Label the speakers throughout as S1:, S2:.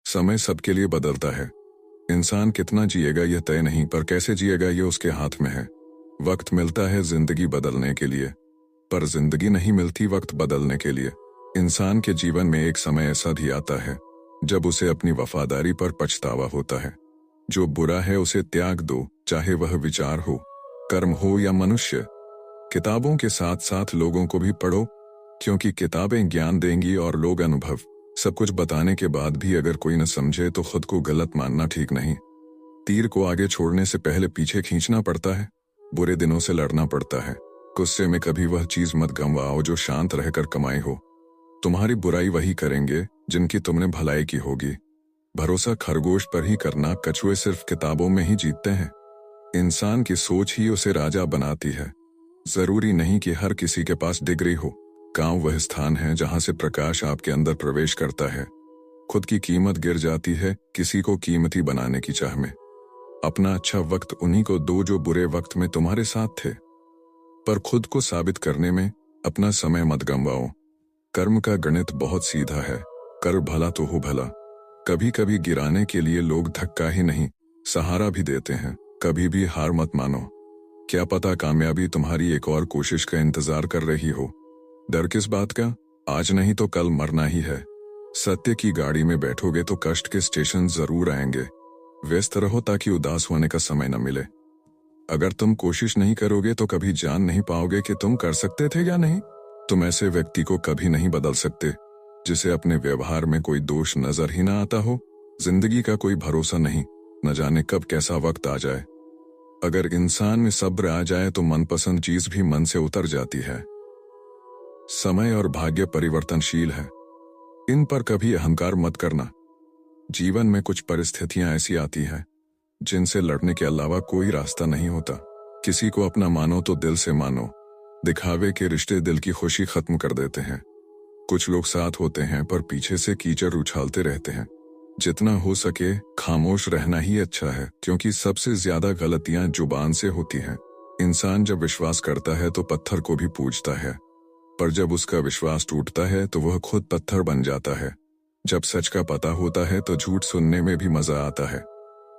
S1: समय सबके लिए बदलता है। इंसान कितना जिएगा यह तय नहीं, पर कैसे जिएगा ये उसके हाथ में है। वक्त मिलता है जिंदगी बदलने के लिए, पर जिंदगी नहीं मिलती वक्त बदलने के लिए। इंसान के जीवन में एक समय ऐसा भी आता है जब उसे अपनी वफादारी पर पछतावा होता है। जो बुरा है उसे त्याग दो, चाहे वह विचार हो, कर्म हो या मनुष्य। किताबों के साथ साथ लोगों को भी पढ़ो, क्योंकि किताबें ज्ञान देंगी और लोग अनुभव। सब कुछ बताने के बाद भी अगर कोई न समझे तो खुद को गलत मानना ठीक नहीं। तीर को आगे छोड़ने से पहले पीछे खींचना पड़ता है। बुरे दिनों से लड़ना पड़ता है। गुस्से में कभी वह चीज मत गंवाओ जो शांत रहकर कमाई हो। तुम्हारी बुराई वही करेंगे जिनकी तुमने भलाई की होगी। भरोसा खरगोश पर ही करना, कछुए सिर्फ किताबों में ही जीतते हैं। इंसान की सोच ही उसे राजा बनाती है। जरूरी नहीं कि हर किसी के पास डिग्री हो। गांव वह स्थान है जहां से प्रकाश आपके अंदर प्रवेश करता है। खुद की कीमत गिर जाती है किसी को कीमती बनाने की चाह में। अपना अच्छा वक्त उन्हीं को दो जो बुरे वक्त में तुम्हारे साथ थे, पर खुद को साबित करने में अपना समय मत गंवाओ। कर्म का गणित बहुत सीधा है, कर भला तो हो भला। कभी कभी गिराने के लिए लोग धक्का ही नहीं, सहारा भी देते हैं। कभी भी हार मत मानो। क्या पता कामयाबी तुम्हारी एक और कोशिश का इंतजार कर रही हो। डर किस बात का? आज नहीं तो कल मरना ही है। सत्य की गाड़ी में बैठोगे तो कष्ट के स्टेशन जरूर आएंगे। व्यस्त रहो ताकि उदास होने का समय न मिले। अगर तुम कोशिश नहीं करोगे तो कभी जान नहीं पाओगे कि तुम कर सकते थे या नहीं। तुम ऐसे व्यक्ति को कभी नहीं बदल सकते जिसे अपने व्यवहार में कोई दोष नजर ही ना आता हो। जिंदगी का कोई भरोसा नहीं, न जाने कब कैसा वक्त आ जाए। अगर इंसान में सब्र आ जाए तो मनपसंद चीज भी मन से उतर जाती है। समय और भाग्य परिवर्तनशील है, इन पर कभी अहंकार मत करना। जीवन में कुछ परिस्थितियां ऐसी आती हैं जिनसे लड़ने के अलावा कोई रास्ता नहीं होता। किसी को अपना मानो तो दिल से मानो। दिखावे के रिश्ते दिल की खुशी खत्म कर देते हैं। कुछ लोग साथ होते हैं पर पीछे से कीचड़ उछालते रहते हैं। जितना हो सके खामोश रहना ही अच्छा है, क्योंकि सबसे ज्यादा गलतियां जुबान से होती हैं। इंसान जब विश्वास करता है तो पत्थर को भी पूजता है, पर जब उसका विश्वास टूटता है तो वह खुद पत्थर बन जाता है। जब सच का पता होता है तो झूठ सुनने में भी मजा आता है।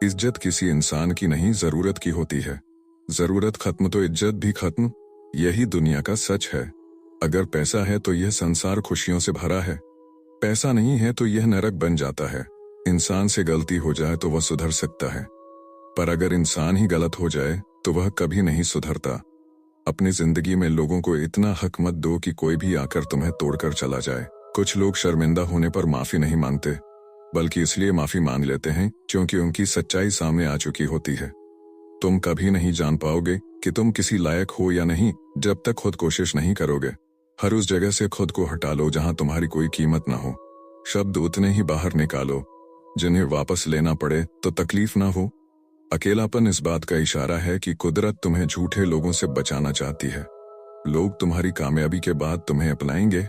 S1: इज्जत किसी इंसान की नहीं, जरूरत की होती है। जरूरत खत्म तो इज्जत भी खत्म, यही दुनिया का सच है। अगर पैसा है तो यह संसार खुशियों से भरा है। पैसा नहीं है तो यह नरक बन जाता है। इंसान से गलती हो जाए तो वह सुधर सकता है, पर अगर इंसान ही गलत हो जाए तो वह कभी नहीं सुधरता। अपनी जिंदगी में लोगों को इतना हक मत दो कि कोई भी आकर तुम्हें तोड़कर चला जाए। कुछ लोग शर्मिंदा होने पर माफी नहीं मांगते, बल्कि इसलिए माफी मांग लेते हैं क्योंकि उनकी सच्चाई सामने आ चुकी होती है। तुम कभी नहीं जान पाओगे कि तुम किसी लायक हो या नहीं जब तक खुद कोशिश नहीं करोगे। हर उस जगह से खुद को हटा लो जहां तुम्हारी कोई कीमत ना हो। शब्द उतने ही बाहर निकालो जिन्हें वापस लेना पड़े तो तकलीफ ना हो। अकेलापन इस बात का इशारा है कि कुदरत तुम्हें झूठे लोगों से बचाना चाहती है। लोग तुम्हारी कामयाबी के बाद तुम्हें अपनाएंगे,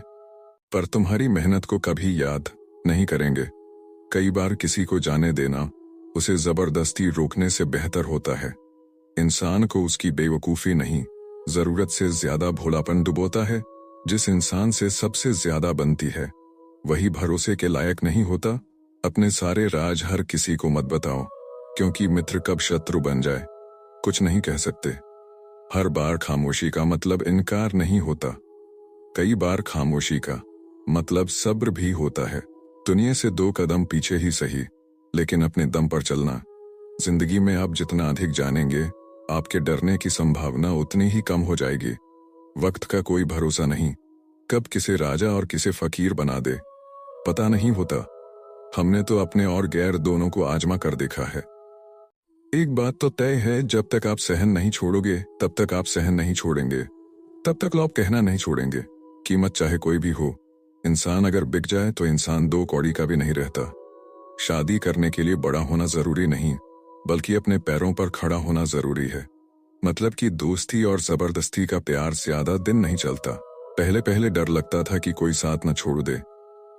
S1: पर तुम्हारी मेहनत को कभी याद नहीं करेंगे। कई बार किसी को जाने देना उसे जबरदस्ती रोकने से बेहतर होता है। इंसान को उसकी बेवकूफी नहीं, जरूरत से ज्यादा भोलापन डुबोता है। जिस इंसान से सबसे ज्यादा बनती है वही भरोसे के लायक नहीं होता। अपने सारे राज हर किसी को मत बताओ, क्योंकि मित्र कब शत्रु बन जाए कुछ नहीं कह सकते। हर बार खामोशी का मतलब इनकार नहीं होता। कई बार खामोशी का मतलब सब्र भी होता है। दुनिया से 2 कदम पीछे ही सही, लेकिन अपने दम पर चलना। जिंदगी में आप जितना अधिक जानेंगे, आपके डरने की संभावना उतनी ही कम हो जाएगी। वक्त का कोई भरोसा नहीं, कब किसे राजा और किसे फकीर बना दे पता नहीं होता। हमने तो अपने और गैर दोनों को आजमा कर देखा है। एक बात तो तय है, जब तक आप सहन नहीं छोड़ोगे तब तक आप सहन नहीं छोड़ेंगे। तब तक लोग कहना नहीं छोड़ेंगे, कीमत चाहे कोई भी हो। इंसान अगर बिक जाए तो इंसान 2 कौड़ी का भी नहीं रहता। शादी करने के लिए बड़ा होना जरूरी नहीं, बल्कि अपने पैरों पर खड़ा होना जरूरी है। मतलब कि दोस्ती और जबरदस्ती का प्यार ज्यादा दिन नहीं चलता। पहले पहले डर लगता था कि कोई साथ न छोड़ दे।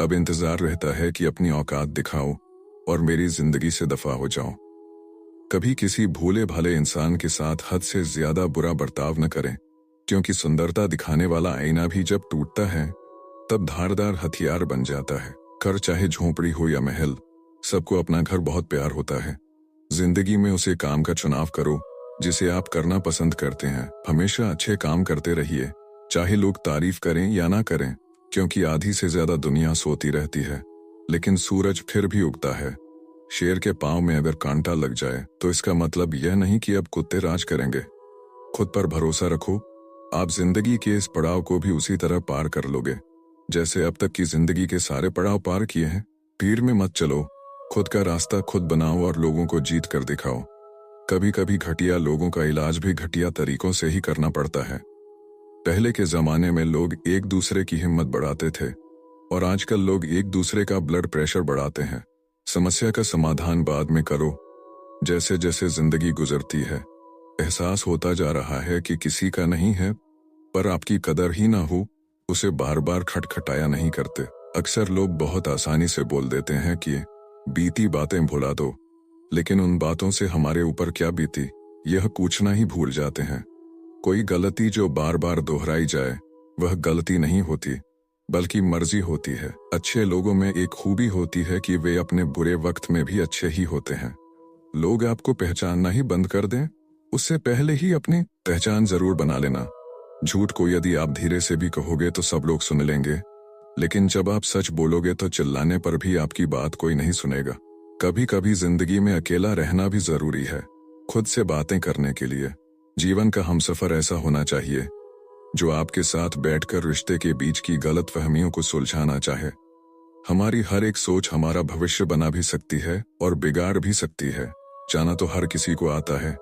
S1: अब इंतजार रहता है कि अपनी औकात दिखाओ और मेरी जिंदगी से दफा हो जाओ। कभी किसी भोले भाले इंसान के साथ हद से ज्यादा बुरा बर्ताव न करें, क्योंकि सुंदरता दिखाने वाला आईना भी जब टूटता है तब धारदार हथियार बन जाता है। घर चाहे झोपड़ी हो या महल, सबको अपना घर बहुत प्यार होता है। जिंदगी में उसे काम का चुनाव करो जिसे आप करना पसंद करते हैं। हमेशा अच्छे काम करते रहिए, चाहे लोग तारीफ करें या ना करें, क्योंकि आधी से ज्यादा दुनिया सोती रहती है लेकिन सूरज फिर भी उगता है। शेर के पांव में अगर कांटा लग जाए तो इसका मतलब यह नहीं कि अब कुत्ते राज करेंगे। खुद पर भरोसा रखो, आप जिंदगी के इस पड़ाव को भी उसी तरह पार कर लोगे जैसे अब तक की जिंदगी के सारे पड़ाव पार किए हैं। भीड़ में मत चलो, खुद का रास्ता खुद बनाओ और लोगों को जीत कर दिखाओ। कभी कभी घटिया लोगों का इलाज भी घटिया तरीकों से ही करना पड़ता है। पहले के जमाने में लोग एक दूसरे की हिम्मत बढ़ाते थे और आजकल लोग एक दूसरे का ब्लड प्रेशर बढ़ाते हैं। समस्या का समाधान बाद में करो। जैसे जैसे जिंदगी गुजरती है एहसास होता जा रहा है कि किसी का नहीं है, पर आपकी कदर ही ना हो उसे बार बार खटखटाया नहीं करते। अक्सर लोग बहुत आसानी से बोल देते हैं कि बीती बातें भुला दो, लेकिन उन बातों से हमारे ऊपर क्या बीती यह पूछना ही भूल जाते हैं। कोई गलती जो बार बार दोहराई जाए वह गलती नहीं होती बल्कि मर्जी होती है। अच्छे लोगों में एक खूबी होती है कि वे अपने बुरे वक्त में भी अच्छे ही होते हैं। लोग आपको पहचानना ही बंद कर दें उससे पहले ही अपनी पहचान जरूर बना लेना। झूठ को यदि आप धीरे से भी कहोगे तो सब लोग सुन लेंगे, लेकिन जब आप सच बोलोगे तो चिल्लाने पर भी आपकी बात कोई नहीं सुनेगा। कभी कभी जिंदगी में अकेला रहना भी जरूरी है, खुद से बातें करने के लिए। जीवन का हमसफर ऐसा होना चाहिए जो आपके साथ बैठकर रिश्ते के बीच की गलतफहमियों को सुलझाना चाहे। हमारी हर एक सोच हमारा भविष्य बना भी सकती है और बिगाड़ भी सकती है। जाना तो हर किसी को आता है,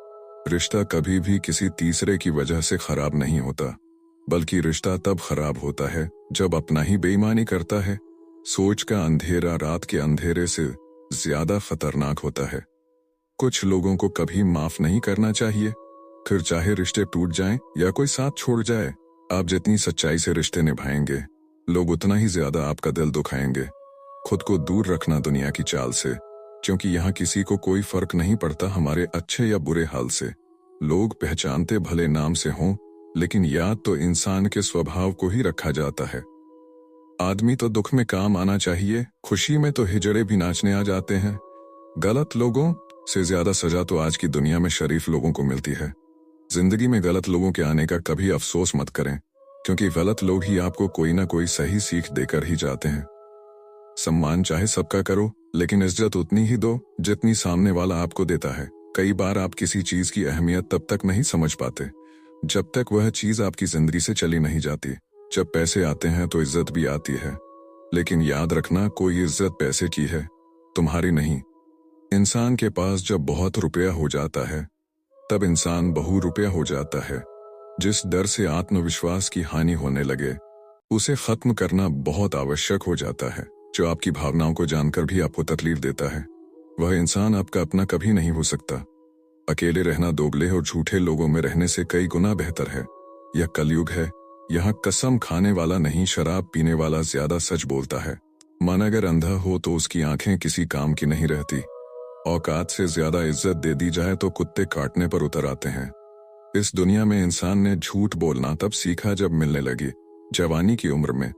S1: रिश्ता कभी भी किसी तीसरे की वजह से खराब नहीं होता, बल्कि रिश्ता तब खराब होता है जब अपना ही बेईमानी करता है। सोच का अंधेरा रात के अंधेरे से ज्यादा खतरनाक होता है। कुछ लोगों को कभी माफ नहीं करना चाहिए, फिर चाहे रिश्ते टूट जाएं या कोई साथ छोड़ जाए। आप जितनी सच्चाई से रिश्ते निभाएंगे लोग उतना ही ज्यादा आपका दिल दुखाएंगे। खुद को दूर रखना दुनिया की चाल से, क्योंकि यहाँ किसी को कोई फर्क नहीं पड़ता हमारे अच्छे या बुरे हाल से। लोग पहचानते भले नाम से हों, लेकिन याद तो इंसान के स्वभाव को ही रखा जाता है। आदमी तो दुख में काम आना चाहिए, खुशी में तो हिजड़े भी नाचने आ जाते हैं। गलत लोगों से ज्यादा सजा तो आज की दुनिया में शरीफ लोगों को मिलती है। जिंदगी में गलत लोगों के आने का कभी अफसोस मत करें, क्योंकि गलत लोग ही आपको कोई ना कोई सही सीख देकर ही जाते हैं। सम्मान चाहे सबका करो, लेकिन इज्जत उतनी ही दो जितनी सामने वाला आपको देता है। कई बार आप किसी चीज की अहमियत तब तक नहीं समझ पाते जब तक वह चीज आपकी जिंदगी से चली नहीं जाती। जब पैसे आते हैं तो इज्जत भी आती है, लेकिन याद रखना कोई इज्जत पैसे की है, तुम्हारी नहीं। इंसान के पास जब बहुत रुपया हो जाता है तब इंसान बहु रुपया हो जाता है। जिस डर से आत्मविश्वास की हानि होने लगे उसे खत्म करना बहुत आवश्यक हो जाता है। जो आपकी भावनाओं को जानकर भी आपको तकलीफ देता है वह इंसान आपका अपना कभी नहीं हो सकता। अकेले रहना दोगले और झूठे लोगों में रहने से कई गुना बेहतर है। यह कलयुग है, यहाँ कसम खाने वाला नहीं शराब पीने वाला ज्यादा सच बोलता है। मन अगर अंधा हो तो उसकी आंखें किसी काम की नहीं रहती। औकात से ज्यादा इज्जत दे दी जाए तो कुत्ते काटने पर उतर आते हैं। इस दुनिया में इंसान ने झूठ बोलना तब सीखा जब मिलने लगी जवानी की उम्र में।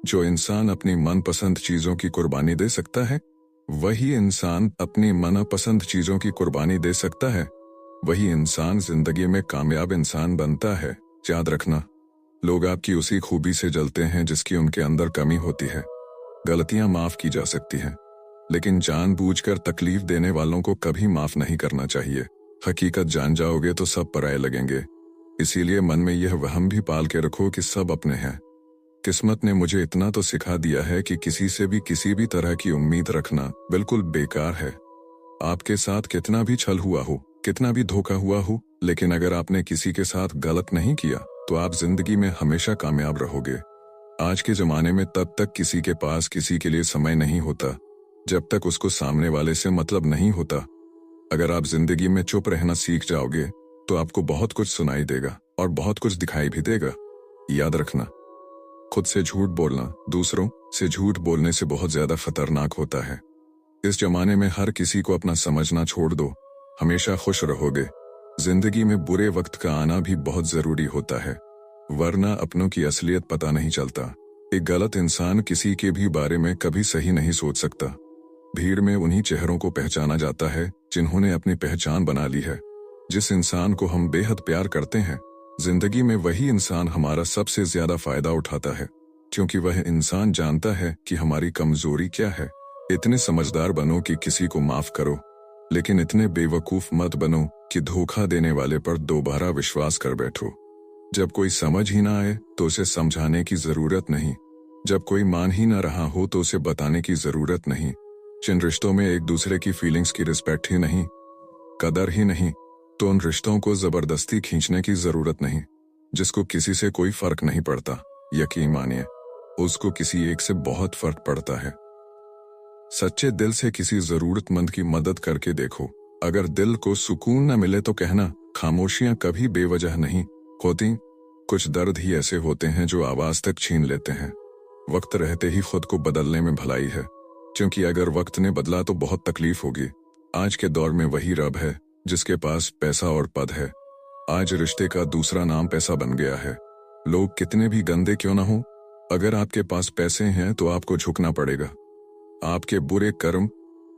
S1: जो इंसान अपनी मनपसंद चीजों की कुर्बानी दे सकता है वही इंसान अपनी मनपसंद चीजों की कुर्बानी दे सकता है, वही इंसान जिंदगी में कामयाब इंसान बनता है। याद रखना, लोग आपकी उसी खूबी से जलते हैं जिसकी उनके अंदर कमी होती है। गलतियां माफ की जा सकती हैं, लेकिन जानबूझकर तकलीफ देने वालों को कभी माफ नहीं करना चाहिए। हकीकत जान जाओगे तो सब पराये लगेंगे, इसीलिए मन में यह वहम भी पाल के रखो कि सब अपने हैं। किस्मत ने मुझे इतना तो सिखा दिया है कि किसी से भी किसी भी तरह की उम्मीद रखना बिल्कुल बेकार है। आपके साथ कितना भी छल हुआ हो, कितना भी धोखा हुआ हो, लेकिन अगर आपने किसी के साथ गलत नहीं किया तो आप जिंदगी में हमेशा कामयाब रहोगे। आज के जमाने में तब तक किसी के पास किसी के लिए समय नहीं होता जब तक उसको सामने वाले से मतलब नहीं होता। अगर आप जिंदगी में चुप रहना सीख जाओगे तो आपको बहुत कुछ सुनाई देगा और बहुत कुछ दिखाई भी देगा। याद रखना, खुद से झूठ बोलना दूसरों से झूठ बोलने से बहुत ज्यादा खतरनाक होता है। इस जमाने में हर किसी को अपना समझना छोड़ दो, हमेशा खुश रहोगे। जिंदगी में बुरे वक्त का आना भी बहुत जरूरी होता है, वरना अपनों की असलियत पता नहीं चलता। एक गलत इंसान किसी के भी बारे में कभी सही नहीं सोच सकता। भीड़ में उन्हीं चेहरों को पहचाना जाता है जिन्होंने अपनी पहचान बना ली है। जिस इंसान को हम बेहद प्यार करते हैं, जिंदगी में वही इंसान हमारा सबसे ज्यादा फायदा उठाता है, क्योंकि वह इंसान जानता है कि हमारी कमजोरी क्या है। इतने समझदार बनो कि किसी को माफ करो, लेकिन इतने बेवकूफ मत बनो कि धोखा देने वाले पर दोबारा विश्वास कर बैठो। जब कोई समझ ही ना आए तो उसे समझाने की जरूरत नहीं। जब कोई मान ही ना रहा हो तो उसे बताने की जरूरत नहीं। जिन रिश्तों में एक दूसरे की फीलिंग्स की रिस्पेक्ट ही नहीं, कदर ही नहीं, तो उन रिश्तों को जबरदस्ती खींचने की जरूरत नहीं। जिसको किसी से कोई फर्क नहीं पड़ता, यकीन मानिए उसको किसी एक से बहुत फर्क पड़ता है। सच्चे दिल से किसी जरूरतमंद की मदद करके देखो। अगर दिल को सुकून न मिले तो कहना, खामोशियां कभी बेवजह नहीं होती। कुछ दर्द ही ऐसे होते हैं जो आवाज तक छीन लेते हैं। वक्त रहते ही खुद को बदलने में भलाई है, क्योंकि अगर वक्त ने बदला तो बहुत तकलीफ होगी। आज के दौर में वही रब है जिसके पास पैसा और पद है। आज रिश्ते का दूसरा नाम पैसा बन गया है। लोग कितने भी गंदे क्यों ना हो, अगर आपके पास पैसे हैं तो आपको झुकना पड़ेगा। आपके बुरे कर्म,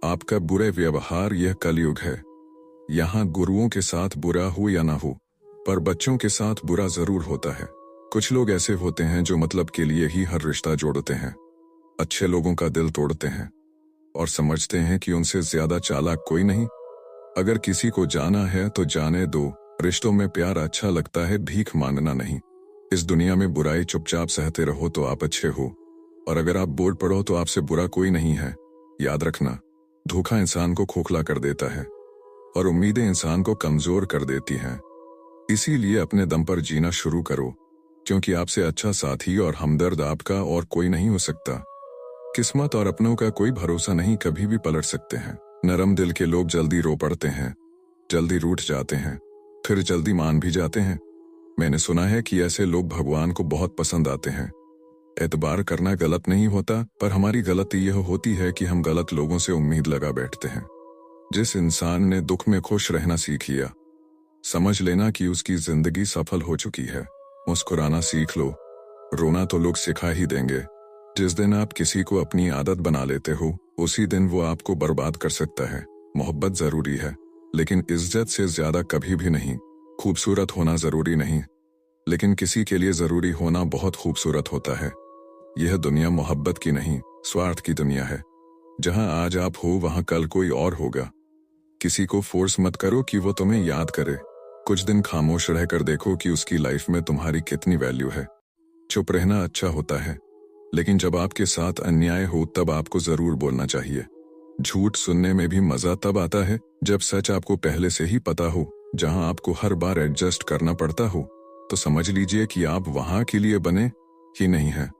S1: आपका बुरे व्यवहार, यह कलयुग है। यहाँ गुरुओं के साथ बुरा हो या ना हो, पर बच्चों के साथ बुरा जरूर होता है। कुछ लोग ऐसे होते हैं जो मतलब के लिए ही हर रिश्ता जोड़ते हैं, अच्छे लोगों का दिल तोड़ते हैं और समझते हैं कि उनसे ज्यादा चालाक कोई नहीं। अगर किसी को जाना है तो जाने दो। रिश्तों में प्यार अच्छा लगता है, भीख मांगना नहीं। इस दुनिया में बुराई चुपचाप सहते रहो तो आप अच्छे हो, और अगर आप बोल पड़ो तो आपसे बुरा कोई नहीं है। याद रखना, धोखा इंसान को खोखला कर देता है और उम्मीदें इंसान को कमजोर कर देती हैं। इसीलिए अपने दम पर जीना शुरू करो, क्योंकि आपसे अच्छा साथी और हमदर्द आपका और कोई नहीं हो सकता। किस्मत और अपनों का कोई भरोसा नहीं, कभी भी पलट सकते हैं। नरम दिल के लोग जल्दी रो पड़ते हैं, जल्दी रूठ जाते हैं, फिर जल्दी मान भी जाते हैं। मैंने सुना है कि ऐसे लोग भगवान को बहुत पसंद आते हैं। एतबार करना गलत नहीं होता, पर हमारी गलती यह होती है कि हम गलत लोगों से उम्मीद लगा बैठते हैं। जिस इंसान ने दुख में खुश रहना सीख लिया, समझ लेना कि उसकी जिंदगी सफल हो चुकी है। मुस्कुराना सीख लो, रोना तो लोग सिखा ही देंगे। जिस दिन आप किसी को अपनी आदत बना लेते हो, उसी दिन वो आपको बर्बाद कर सकता है। मोहब्बत जरूरी है, लेकिन इज्जत से ज्यादा कभी भी नहीं। खूबसूरत होना जरूरी नहीं, लेकिन किसी के लिए जरूरी होना बहुत खूबसूरत होता है। यह दुनिया मोहब्बत की नहीं, स्वार्थ की दुनिया है। जहां आज आप हो वहां कल कोई और होगा। किसी को फोर्स मत करो कि वो तुम्हें याद करे। कुछ दिन खामोश रहकर देखो कि उसकी लाइफ में तुम्हारी कितनी वैल्यू है। चुप रहना अच्छा होता है, लेकिन जब आपके साथ अन्याय हो तब आपको जरूर बोलना चाहिए। झूठ सुनने में भी मजा तब आता है जब सच आपको पहले से ही पता हो। जहां आपको हर बार एडजस्ट करना पड़ता हो, तो समझ लीजिए कि आप वहां के लिए बने ही नहीं हैं।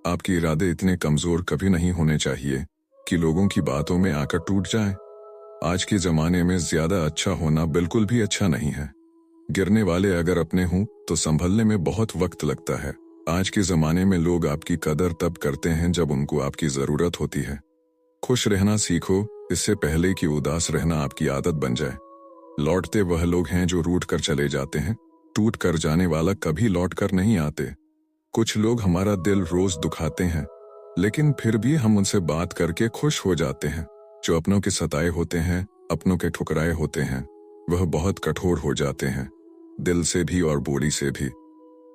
S1: आपके इरादे इतने कमजोर कभी नहीं होने चाहिए कि लोगों की बातों में आकर टूट जाएं। आज के जमाने में ज्यादा अच्छा होना बिल्कुल भी अच्छा नहीं है। गिरने वाले अगर अपने हों तो संभलने में बहुत वक्त लगता है। आज के जमाने में लोग आपकी कदर तब करते हैं जब उनको आपकी जरूरत होती है। खुश रहना सीखो, इससे पहले कि उदास रहना आपकी आदत बन जाए। लौटते वह लोग हैं जो रूठ कर चले जाते हैं, टूट कर जाने वाला कभी लौट कर नहीं आते। कुछ लोग हमारा दिल रोज दुखाते हैं, लेकिन फिर भी हम उनसे बात करके खुश हो जाते हैं। जो अपनों के सताए होते हैं, अपनों के ठुकराए होते हैं, वह बहुत कठोर हो जाते हैं, दिल से भी और बोली से भी।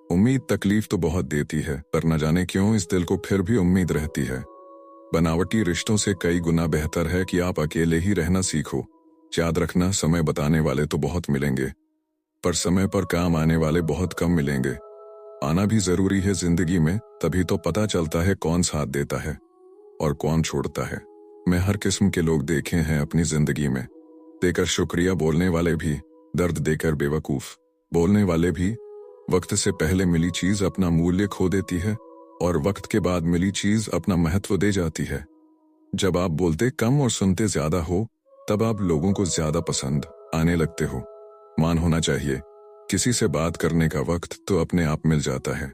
S1: उम्मीद तकलीफ तो बहुत देती है, पर न जाने क्यों इस दिल को फिर भी उम्मीद रहती है। बनावटी रिश्तों से कई गुना बेहतर है कि आप अकेले ही रहना सीखो। याद रखना, समय बताने वाले तो बहुत मिलेंगे, पर समय पर काम आने वाले बहुत कम मिलेंगे। आना भी जरूरी है जिंदगी में, तभी तो पता चलता है कौन साथ देता है और कौन छोड़ता है। मैं हर किस्म के लोग देखे हैं अपनी जिंदगी में। देकर शुक्रिया बोलने वाले भी, दर्द देकर बेवकूफ बोलने वाले भी। वक्त से पहले मिली चीज अपना मूल्य खो देती है, और वक्त के बाद मिली चीज अपना महत्व दे जाती है। जब आप बोलते कम और सुनते ज्यादा हो, तब आप लोगों को ज्यादा पसंद आने लगते हो। मान होना चाहिए, किसी से बात करने का वक्त तो अपने आप मिल जाता है।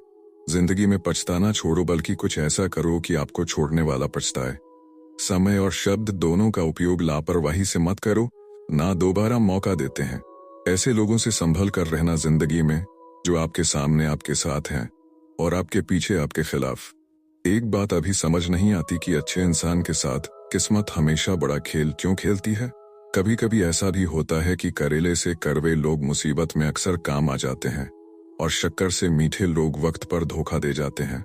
S1: जिंदगी में पछताना छोड़ो, बल्कि कुछ ऐसा करो कि आपको छोड़ने वाला पछताए। समय और शब्द दोनों का उपयोग लापरवाही से मत करो, ना दोबारा मौका देते हैं। ऐसे लोगों से संभल कर रहना जिंदगी में, जो आपके सामने आपके साथ हैं और आपके पीछे आपके खिलाफ। एक बात अभी समझ नहीं आती कि अच्छे इंसान के साथ किस्मत हमेशा बड़ा खेल क्यों खेलती है? कभी कभी ऐसा भी होता है कि करेले से कड़वे लोग मुसीबत में अक्सर काम आ जाते हैं और शक्कर से मीठे लोग वक्त पर धोखा दे जाते हैं।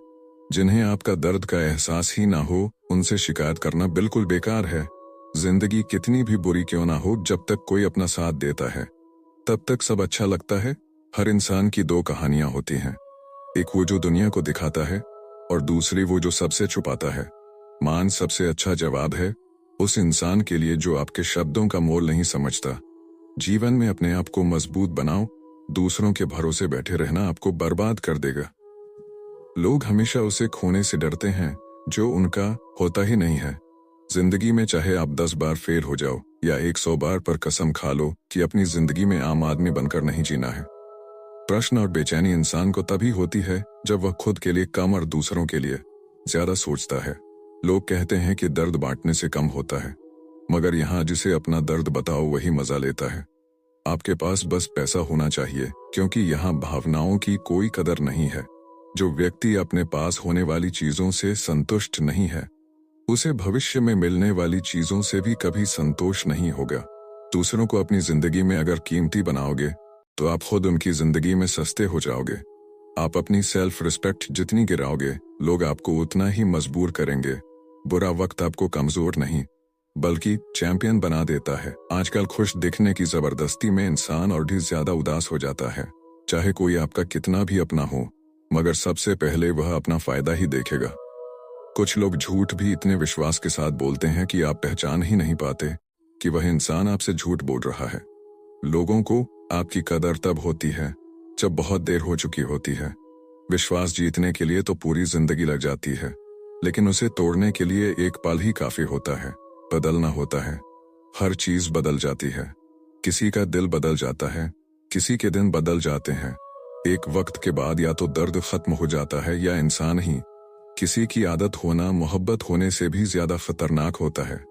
S1: जिन्हें आपका दर्द का एहसास ही ना हो, उनसे शिकायत करना बिल्कुल बेकार है। जिंदगी कितनी भी बुरी क्यों ना हो, जब तक कोई अपना साथ देता है तब तक सब अच्छा लगता है। हर इंसान की दो कहानियां होती हैं, एक वो जो दुनिया को दिखाता है और दूसरी वो जो सबसे छुपाता है। मान सबसे अच्छा जवाब है उस इंसान के लिए जो आपके शब्दों का मोल नहीं समझता। जीवन में अपने आप को मजबूत बनाओ, दूसरों के भरोसे बैठे रहना आपको बर्बाद कर देगा। लोग हमेशा उसे खोने से डरते हैं जो उनका होता ही नहीं है। जिंदगी में चाहे आप 10 बार फेल हो जाओ या 100 बार, पर कसम खा लो कि अपनी जिंदगी में आम आदमी बनकर नहीं जीना है। प्रश्न और बेचैनी इंसान को तभी होती है जब वह खुद के लिए कम और दूसरों के लिए ज्यादा सोचता है। लोग कहते हैं कि दर्द बांटने से कम होता है, मगर यहाँ जिसे अपना दर्द बताओ वही मजा लेता है। आपके पास बस पैसा होना चाहिए, क्योंकि यहाँ भावनाओं की कोई कदर नहीं है। जो व्यक्ति अपने पास होने वाली चीजों से संतुष्ट नहीं है, उसे भविष्य में मिलने वाली चीजों से भी कभी संतोष नहीं होगा। दूसरों को अपनी जिंदगी में अगर कीमती बनाओगे तो आप खुद उनकी जिंदगी में सस्ते हो जाओगे। आप अपनी सेल्फ रिस्पेक्ट जितनी गिराओगे, लोग आपको उतना ही मजबूर करेंगे। बुरा वक्त आपको कमजोर नहीं बल्कि चैंपियन बना देता है। आजकल खुश दिखने की जबरदस्ती में इंसान और भी ज्यादा उदास हो जाता है। चाहे कोई आपका कितना भी अपना हो, मगर सबसे पहले वह अपना फायदा ही देखेगा। कुछ लोग झूठ भी इतने विश्वास के साथ बोलते हैं कि आप पहचान ही नहीं पाते कि वह इंसान आपसे झूठ बोल रहा है। लोगों को आपकी कदर तब होती है जब बहुत देर हो चुकी होती है। विश्वास जीतने के लिए तो पूरी जिंदगी लग जाती है, लेकिन उसे तोड़ने के लिए एक पल ही काफी होता है। बदलना होता है, हर चीज बदल जाती है। किसी का दिल बदल जाता है, किसी के दिन बदल जाते हैं। एक वक्त के बाद या तो दर्द खत्म हो जाता है या इंसान ही। किसी की आदत होना मोहब्बत होने से भी ज्यादा खतरनाक होता है।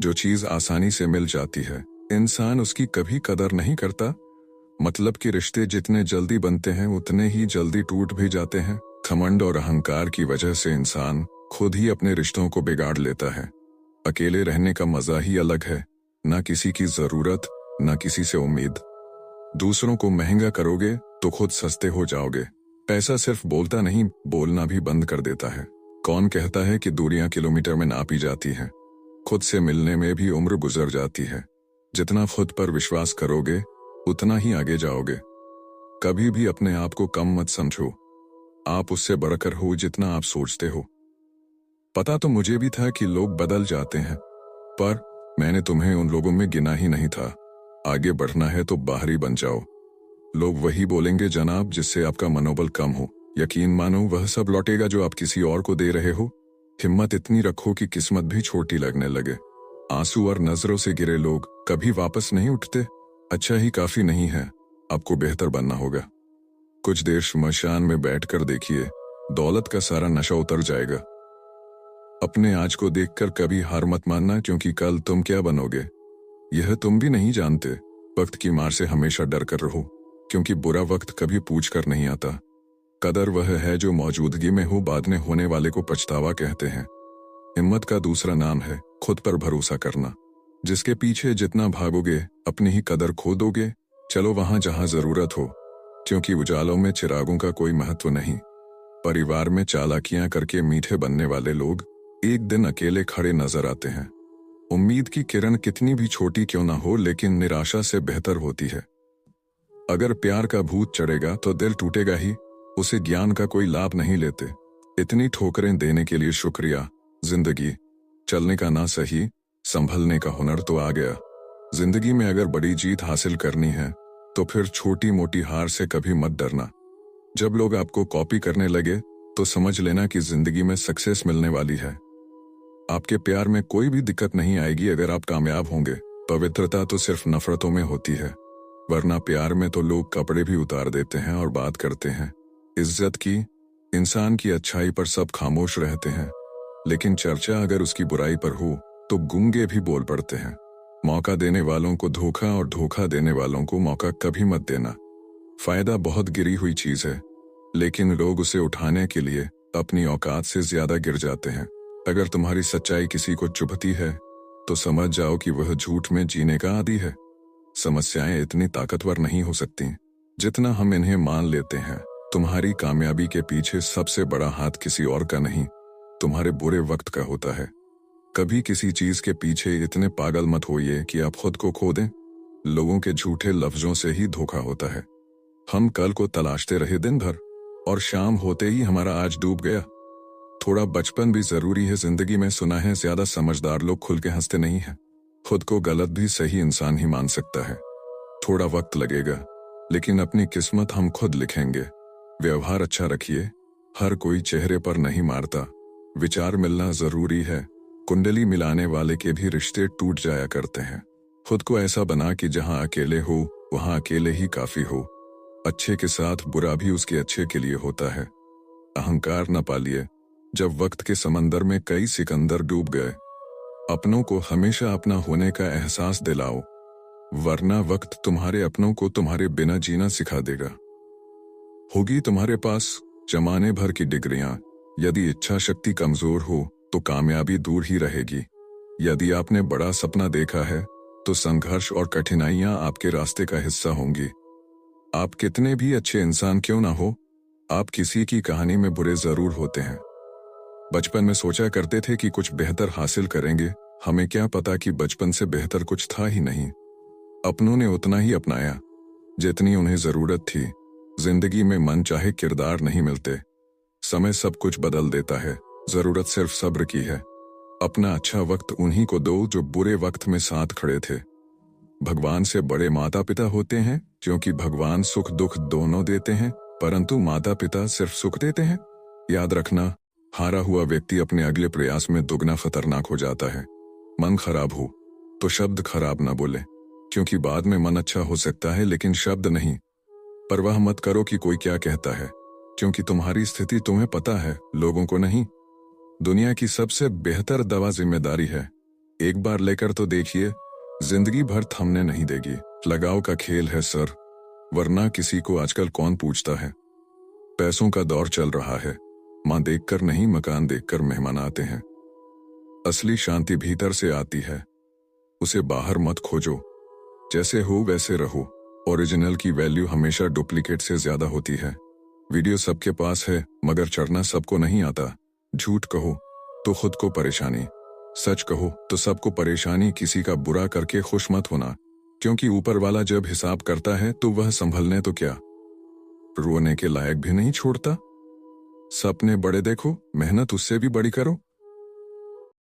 S1: जो चीज आसानी से मिल जाती है, इंसान उसकी कभी कदर नहीं करता। मतलब कि रिश्ते जितने जल्दी बनते हैं उतने ही जल्दी टूट भी जाते हैं। घमंड और अहंकार की वजह से इंसान खुद ही अपने रिश्तों को बिगाड़ लेता है। अकेले रहने का मजा ही अलग है, ना किसी की जरूरत, ना किसी से उम्मीद। दूसरों को महंगा करोगे तो खुद सस्ते हो जाओगे। पैसा सिर्फ बोलता नहीं, बोलना भी बंद कर देता है। कौन कहता है कि दूरियां किलोमीटर में नापी जाती हैं? खुद से मिलने में भी उम्र गुजर जाती है। जितना खुद पर विश्वास करोगे उतना ही आगे जाओगे। कभी भी अपने आप को कम मत समझो, आप उससे बढ़कर हो जितना आप सोचते हो। पता तो मुझे भी था कि लोग बदल जाते हैं, पर मैंने तुम्हें उन लोगों में गिना ही नहीं था। आगे बढ़ना है तो बाहरी बन जाओ। लोग वही बोलेंगे जनाब जिससे आपका मनोबल कम हो। यकीन मानो वह सब लौटेगा जो आप किसी और को दे रहे हो। हिम्मत इतनी रखो कि किस्मत भी छोटी लगने लगे। आंसू और नजरों से गिरे लोग कभी वापस नहीं उठते। अच्छा ही काफी नहीं है, आपको बेहतर बनना होगा। कुछ देर श्मशान में बैठकर देखिए, दौलत का सारा नशा उतर जाएगा। अपने आज को देखकर कभी हार मत मानना, क्योंकि कल तुम क्या बनोगे यह तुम भी नहीं जानते। वक्त की मार से हमेशा डर कर रहो, क्योंकि बुरा वक्त कभी पूछ कर नहीं आता। कदर वह है जो मौजूदगी में हो, बाद में होने वाले को पछतावा कहते हैं। हिम्मत का दूसरा नाम है खुद पर भरोसा करना। जिसके पीछे जितना भागोगे अपनी ही कदर खो दोगे। चलो वहां जहां जरूरत हो, क्योंकि उजालों में चिरागों का कोई महत्व नहीं। परिवार में चालाकियां करके मीठे बनने वाले लोग एक दिन अकेले खड़े नजर आते हैं। उम्मीद की किरण कितनी भी छोटी क्यों ना हो, लेकिन निराशा से बेहतर होती है। अगर प्यार का भूत चढ़ेगा तो दिल टूटेगा ही, उसे ज्ञान का कोई लाभ नहीं लेते। इतनी ठोकरें देने के लिए शुक्रिया। जिंदगी चलने का ना सही, संभलने का हुनर तो आ गया। जिंदगी में अगर बड़ी जीत हासिल करनी है तो फिर छोटी मोटी हार से कभी मत डरना। जब लोग आपको कॉपी करने लगे तो समझ लेना कि जिंदगी में सक्सेस मिलने वाली है। आपके प्यार में कोई भी दिक्कत नहीं आएगी अगर आप कामयाब होंगे। पवित्रता तो सिर्फ नफरतों में होती है, वरना प्यार में तो लोग कपड़े भी उतार देते हैं और बात करते हैं। इज्जत की, इंसान की अच्छाई पर सब खामोश रहते हैं, लेकिन चर्चा अगर उसकी बुराई पर हो तो गूंगे भी बोल पड़ते हैं। मौका देने वालों को धोखा और धोखा देने वालों को मौका कभी मत देना। फायदा बहुत गिरी हुई चीज है, लेकिन लोग उसे उठाने के लिए अपनी औकात से ज्यादा गिर जाते हैं। अगर तुम्हारी सच्चाई किसी को चुभती है तो समझ जाओ कि वह झूठ में जीने का आदी है। समस्याएं इतनी ताकतवर नहीं हो सकती जितना हम इन्हें मान लेते हैं। तुम्हारी कामयाबी के पीछे सबसे बड़ा हाथ किसी और का नहीं, तुम्हारे बुरे वक्त का होता है। कभी किसी चीज के पीछे इतने पागल मत होइए कि आप खुद को खो दें। लोगों के झूठे लफ्जों से ही धोखा होता है। हम कल को तलाशते रहे दिन भर और शाम होते ही हमारा आज डूब गया। थोड़ा बचपन भी जरूरी है जिंदगी में। सुना है ज्यादा समझदार लोग खुल के हंसते नहीं हैं। खुद को गलत भी सही इंसान ही मान सकता है। थोड़ा वक्त लगेगा लेकिन अपनी किस्मत हम खुद लिखेंगे। व्यवहार अच्छा रखिए, हर कोई चेहरे पर नहीं मारता। विचार मिलना जरूरी है, कुंडली मिलाने वाले के भी रिश्ते टूट जाया करते हैं। खुद को ऐसा बना कि जहां अकेले हो वहां अकेले ही काफी हो। अच्छे के साथ बुरा भी उसके अच्छे के लिए होता है। अहंकार न पालिए, जब वक्त के समंदर में कई सिकंदर डूब गए। अपनों को हमेशा अपना होने का एहसास दिलाओ, वरना वक्त तुम्हारे अपनों को तुम्हारे बिना जीना सिखा देगा। होगी तुम्हारे पास जमाने भर की डिग्रियां, यदि इच्छा शक्ति कमजोर हो तो कामयाबी दूर ही रहेगी। यदि आपने बड़ा सपना देखा है तो संघर्ष और कठिनाइयां आपके रास्ते का हिस्सा होंगी। आप कितने भी अच्छे इंसान क्यों ना हो, आप किसी की कहानी में बुरे जरूर होते हैं। बचपन में सोचा करते थे कि कुछ बेहतर हासिल करेंगे, हमें क्या पता कि बचपन से बेहतर कुछ था ही नहीं। अपनों ने उतना ही अपनाया जितनी उन्हें जरूरत थी। जिंदगी में मन चाहे किरदार नहीं मिलते। समय सब कुछ बदल देता है, जरूरत सिर्फ सब्र की है। अपना अच्छा वक्त उन्हीं को दो जो बुरे वक्त में साथ खड़े थे। भगवान से बड़े माता पिता होते हैं, क्योंकि भगवान सुख दुख दोनों देते हैं, परंतु माता पिता सिर्फ सुख देते हैं। याद रखना, हारा हुआ व्यक्ति अपने अगले प्रयास में दुगना खतरनाक हो जाता है। मन खराब हो तो शब्द खराब ना बोले, क्योंकि बाद में मन अच्छा हो सकता है लेकिन शब्द नहीं। परवाह मत करो कि कोई क्या कहता है, क्योंकि तुम्हारी स्थिति तुम्हें पता है, लोगों को नहीं। दुनिया की सबसे बेहतर दवा जिम्मेदारी है। एक बार लेकर तो देखिए, जिंदगी भर थमने नहीं देगी। लगाव का खेल है सर, वरना किसी को आजकल कौन पूछता है। पैसों का दौर चल रहा है, मां देखकर नहीं मकान देखकर मेहमान आते हैं। असली शांति भीतर से आती है, उसे बाहर मत खोजो। जैसे हो वैसे रहो। ओरिजिनल की वैल्यू हमेशा डुप्लीकेट से ज्यादा होती है। वीडियो सबके पास है मगर चढ़ना सबको नहीं आता। झूठ कहो तो खुद को परेशानी, सच कहो तो सबको परेशानी। किसी का बुरा करके खुश मत होना, क्योंकि ऊपर वाला जब हिसाब करता है तो वह संभलने तो क्या, रोने के लायक भी नहीं छोड़ता। सपने बड़े देखो, मेहनत उससे भी बड़ी करो।